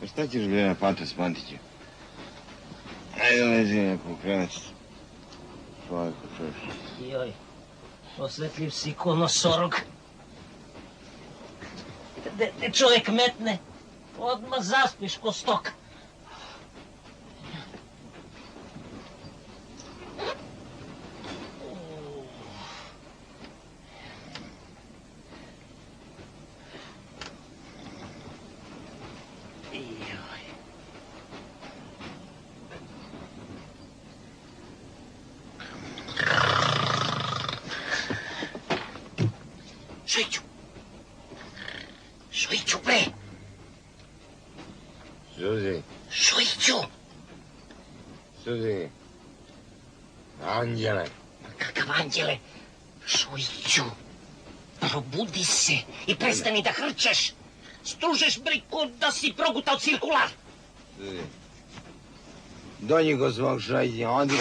Šta ćeš gleda patos, Pantiću? Ajde, lezi neku krenac. Svako češ. Joj, osvetljiv si ko nosorog. Te čovjek metne, odmah zaspiš ko stoka. Šujiću, bre! Suzi. Šujiću! Suzi. Anđele. Kakav anđele? Šujiću, probudi se i prestani da hrčeš. Stružeš briku da si progutao cirkular. Suzi. Donji go svog šajđa, odi.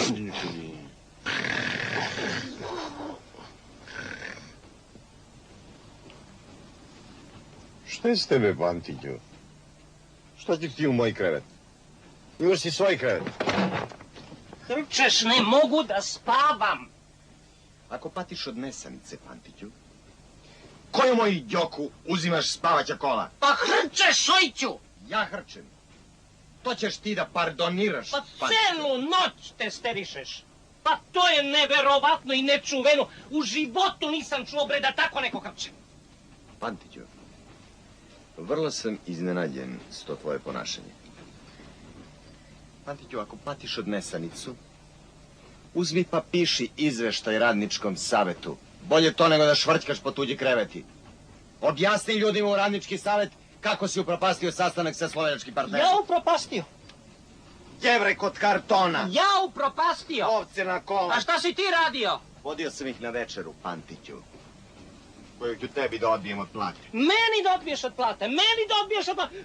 Šta je s tebe, Pantiću? Šta ti ti u moj krevet? Imaš si svoj krevet. Hrčeš, ne mogu da spavam. Ako patiš od nesanice, Pantiću, koju moju djoku uzimaš spavaća kola? Pa hrčeš, Šujiću! Ja hrčem. To ćeš ti da pardoniraš, Pa Pantiću. celu noć te sterišeš. Pa to je neverovatno i nečuveno. U životu nisam čuo, bre, da tako neko hrče. Pantiću, vrlo sam iznenađen s to tvoje ponašanje. Pantiću, ako patiš od nesanicu, uzmi pa piši izveštaj radničkom savetu. Bolje to nego da švrćkaš po tuđi kreveti. Objasni ljudima u radnički savet kako si upropastio sastanak sa slovenačkim partnerom. Ja upropastio. Đevre kod kartona. Ja upropastio. Ovce na kola. A šta si ti radio? Vodio sam ih na večeru, Pantiću, koju ću tebi da odbijem od plate. Meni da odbiješ od plate, meni da odbiješ od plate.